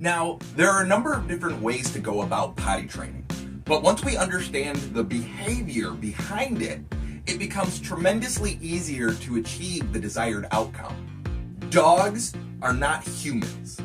Now, there are a number of different ways to go about potty training, but once we understand the behavior behind it, it becomes tremendously easier to achieve the desired outcome. Dogs are not humans.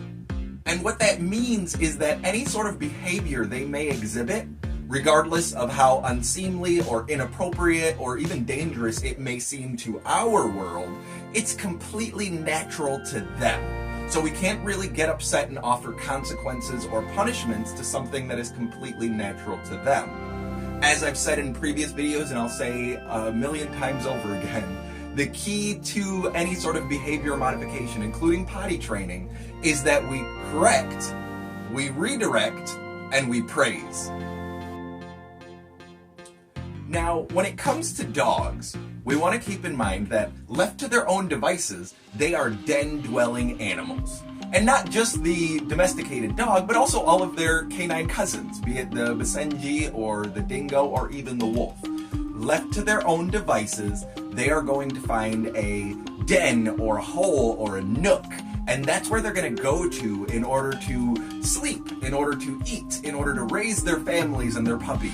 And what that means is that any sort of behavior they may exhibit, regardless of how unseemly or inappropriate or even dangerous it may seem to our world, it's completely natural to them. So we can't really get upset and offer consequences or punishments to something that is completely natural to them. As I've said in previous videos, and I'll say a million times over again, the key to any sort of behavior modification, including potty training, is that we correct, we redirect, and we praise. Now, when it comes to dogs, we want to keep in mind that left to their own devices, they are den-dwelling animals. And not just the domesticated dog, but also all of their canine cousins, be it the Basenji or the dingo or even the wolf. Left to their own devices, they are going to find a den or a hole or a nook, and that's where they're going to go to in order to sleep, in order to eat, in order to raise their families and their puppies.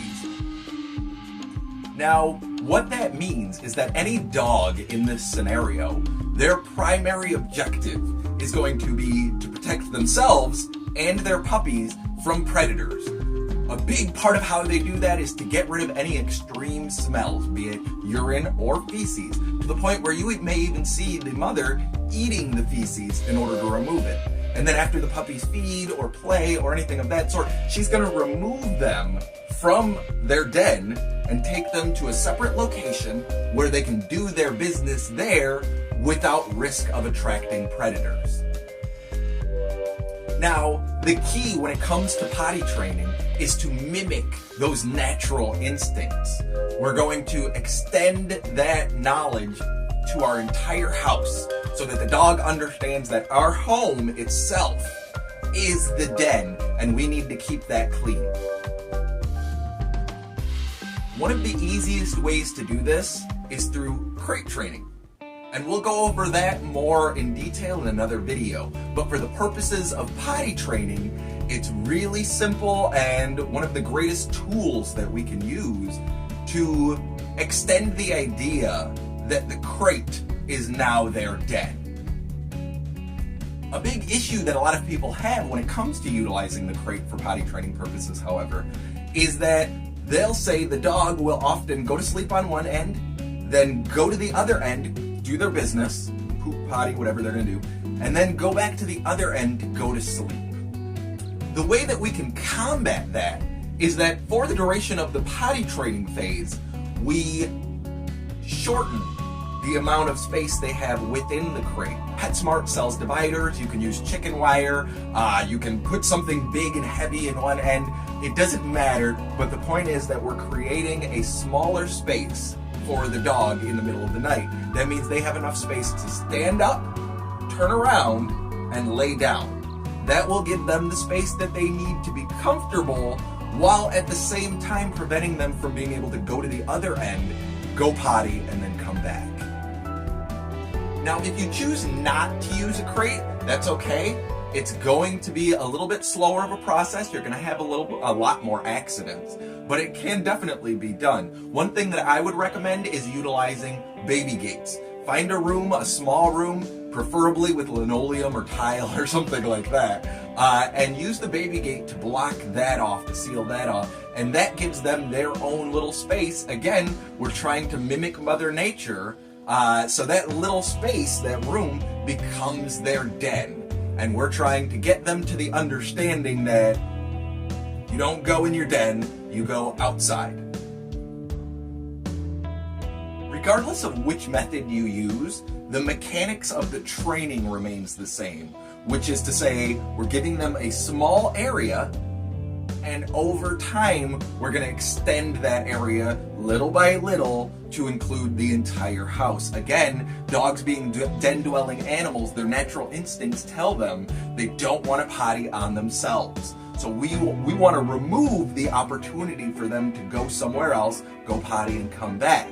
Now, what that means is that any dog in this scenario, their primary objective is going to be to protect themselves and their puppies from predators. A big part of how they do that is to get rid of any extreme smells, be it urine or feces, to the point where you may even see the mother eating the feces in order to remove it. And then after the puppies feed or play or anything of that sort, she's going to remove them from their den and take them to a separate location where they can do their business there without risk of attracting predators. Now, the key when it comes to potty training is to mimic those natural instincts. We're going to extend that knowledge to our entire house so that the dog understands that our home itself is the den and we need to keep that clean. One of the easiest ways to do this is through crate training. And we'll go over that more in detail in another video. But for the purposes of potty training, it's really simple and one of the greatest tools that we can use to extend the idea that the crate is now their den. A big issue that a lot of people have when it comes to utilizing the crate for potty training purposes, however, is that they'll say the dog will often go to sleep on one end, then go to the other end, do their business, poop, potty, whatever they're gonna do, and then go back to the other end to go to sleep. The way that we can combat that is that for the duration of the potty training phase, we shorten the amount of space they have within the crate. PetSmart sells dividers, you can use chicken wire, you can put something big and heavy in one end, it doesn't matter, but the point is that we're creating a smaller space for the dog in the middle of the night. That means they have enough space to stand up, turn around, and lay down. That will give them the space that they need to be comfortable, while at the same time preventing them from being able to go to the other end, go potty, and then come back. Now, if you choose not to use a crate, that's okay. It's going to be a little bit slower of a process. You're going to have a lot more accidents, but it can definitely be done. One thing that I would recommend is utilizing baby gates. Find a room, a small room, preferably with linoleum or tile or something like that, and use the baby gate to block that off, to seal that off, and that gives them their own little space. Again, we're trying to mimic Mother Nature, so that little space, that room, becomes their den. And we're trying to get them to the understanding that you don't go in your den, you go outside. Regardless of which method you use, the mechanics of the training remains the same, which is to say, we're giving them a small area, and over time, we're going to extend that area little by little to include the entire house. Again, dogs being den-dwelling animals, their natural instincts tell them they don't want to potty on themselves. So we want to remove the opportunity for them to go somewhere else, go potty and come back.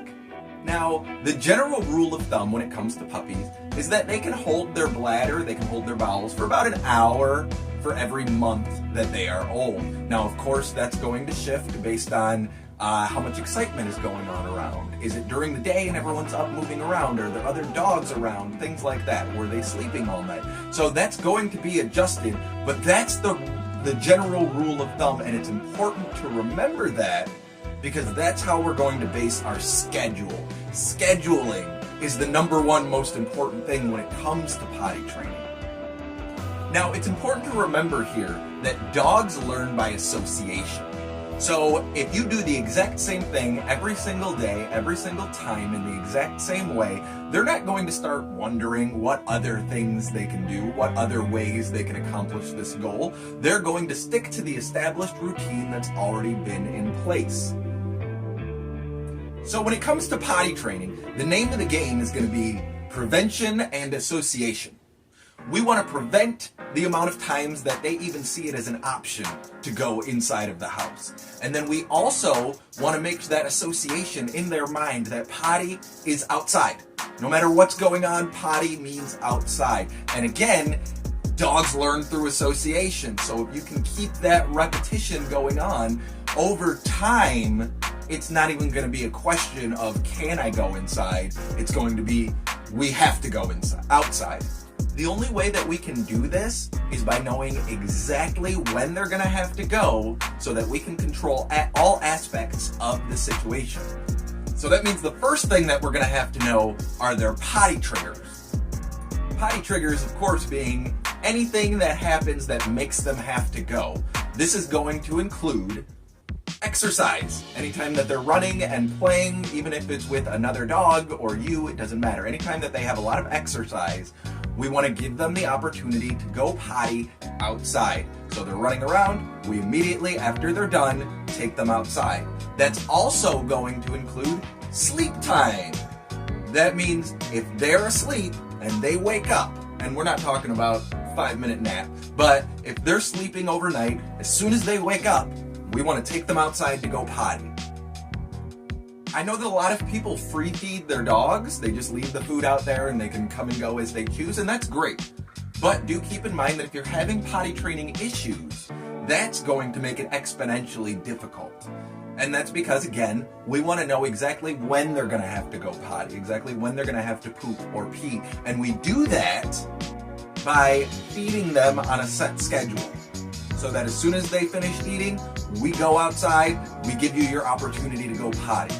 Now, the general rule of thumb when it comes to puppies is that they can hold their bladder, they can hold their bowels for about an hour for every month that they are old. Now, of course, that's going to shift based on how much excitement is going on around. Is it during the day and everyone's up moving around? Are there other dogs around? Things like that. Were they sleeping all night? So that's going to be adjusted, but that's the general rule of thumb, and it's important to remember that because that's how we're going to base our schedule. Scheduling is the number one most important thing when it comes to potty training. Now, it's important to remember here that dogs learn by association. So if you do the exact same thing every single day, every single time in the exact same way, they're not going to start wondering what other things they can do, what other ways they can accomplish this goal. They're going to stick to the established routine that's already been in place. So when it comes to potty training, the name of the game is going to be prevention and association. We want to prevent the amount of times that they even see it as an option to go inside of the house. And then we also want to make that association in their mind that potty is outside. No matter what's going on, potty means outside. And again, dogs learn through association. So if you can keep that repetition going on over time, it's not even going to be a question of can I go inside? It's going to be we have to go outside. The only way that we can do this is by knowing exactly when they're going to have to go so that we can control all aspects of the situation. So that means the first thing that we're going to have to know are their potty triggers. Potty triggers, of course, being anything that happens that makes them have to go. This is going to include exercise. Anytime that they're running and playing, even if it's with another dog or you, it doesn't matter. Anytime that they have a lot of exercise, we want to give them the opportunity to go potty outside. So they're running around, we immediately, after they're done, take them outside. That's also going to include sleep time. That means if they're asleep and they wake up, and we're not talking about 5-minute nap, but if they're sleeping overnight, as soon as they wake up, we want to take them outside to go potty. I know that a lot of people free feed their dogs. They just leave the food out there and they can come and go as they choose, and that's great. But do keep in mind that if you're having potty training issues, that's going to make it exponentially difficult. And that's because, again, we want to know exactly when they're going to have to go potty, exactly when they're going to have to poop or pee. And we do that by feeding them on a set schedule. So that as soon as they finish eating, we go outside, we give you your opportunity to go potty.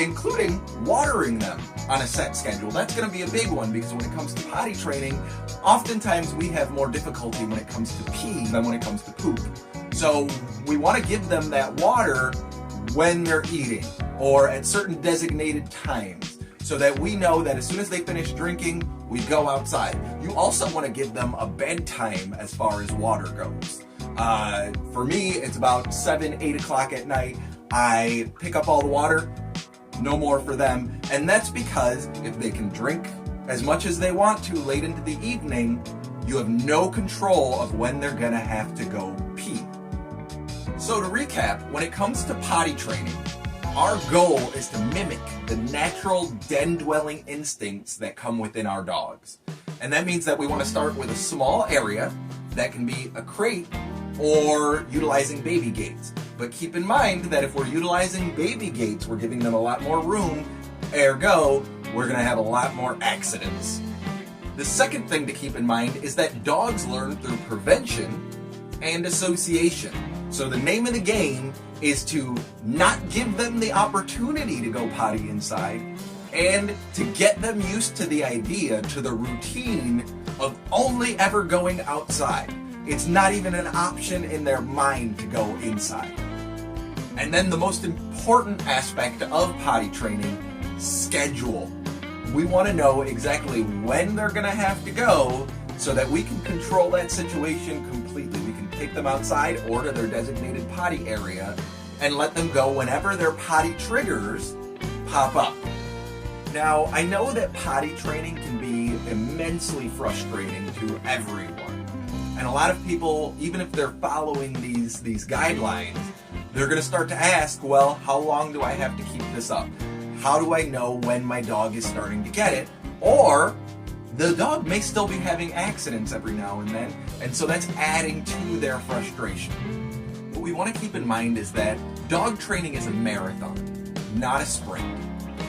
Including watering them on a set schedule. That's going to be a big one because when it comes to potty training, oftentimes we have more difficulty when it comes to pee than when it comes to poop. So we want to give them that water when they're eating or at certain designated times so that we know that as soon as they finish drinking, we go outside. You also want to give them a bedtime as far as water goes. For me, it's about 7, 8 o'clock at night. I pick up all the water, no more for them. And that's because if they can drink as much as they want to late into the evening, you have no control of when they're gonna have to go pee. So to recap, when it comes to potty training, our goal is to mimic the natural den-dwelling instincts that come within our dogs. And that means that we want to start with a small area that can be a crate or utilizing baby gates. But keep in mind that if we're utilizing baby gates, we're giving them a lot more room, ergo, we're going to have a lot more accidents. The second thing to keep in mind is that dogs learn through prevention and association. So the name of the game is to not give them the opportunity to go potty inside and to get them used to the idea, to the routine of only ever going outside. It's not even an option in their mind to go inside. And then the most important aspect of potty training, schedule. We want to know exactly when they're going to have to go so that we can control that situation completely. We can take them outside or to their designated potty area and let them go whenever their potty triggers pop up. Now, I know that potty training can be immensely frustrating to everyone. And a lot of people, even if they're following these guidelines, they're going to start to ask, well, how long do I have to keep this up? How do I know when my dog is starting to get it? Or the dog may still be having accidents every now and then, and so that's adding to their frustration. What we want to keep in mind is that dog training is a marathon, not a sprint.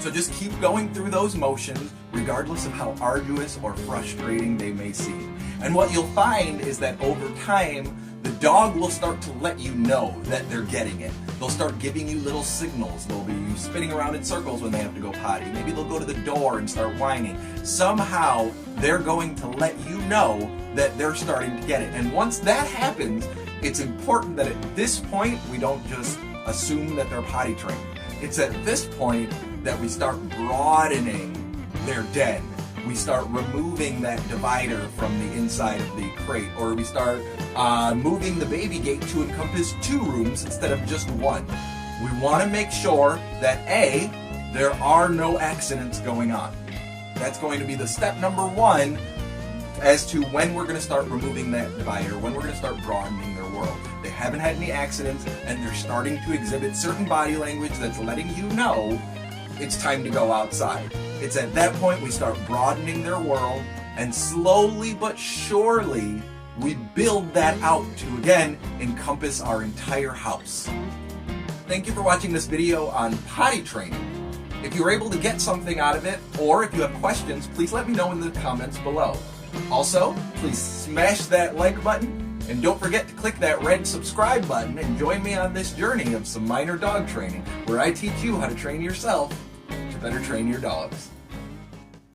So just keep going through those motions, regardless of how arduous or frustrating they may seem. And what you'll find is that over time, the dog will start to let you know that they're getting it. They'll start giving you little signals. They'll be spinning around in circles when they have to go potty. Maybe they'll go to the door and start whining. Somehow, they're going to let you know that they're starting to get it. And once that happens, it's important that at this point, we don't just assume that they're potty trained. It's at this point that we start broadening their den. We start removing that divider from the inside of the crate, or we start moving the baby gate to encompass 2 rooms instead of just 1. We want to make sure that A, there are no accidents going on. That's going to be the step number 1 as to when we're going to start removing that divider, when we're going to start broadening their world. They haven't had any accidents, and they're starting to exhibit certain body language that's letting you know it's time to go outside. It's at that point we start broadening their world, and slowly but surely we build that out to, again, encompass our entire house. Thank you for watching this video on potty training. If you were able to get something out of it, or if you have questions, please let me know in the comments below. Also, please smash that like button, and don't forget to click that red subscribe button and join me on this journey of some minor dog training, where I teach you how to train yourself to better train your dogs.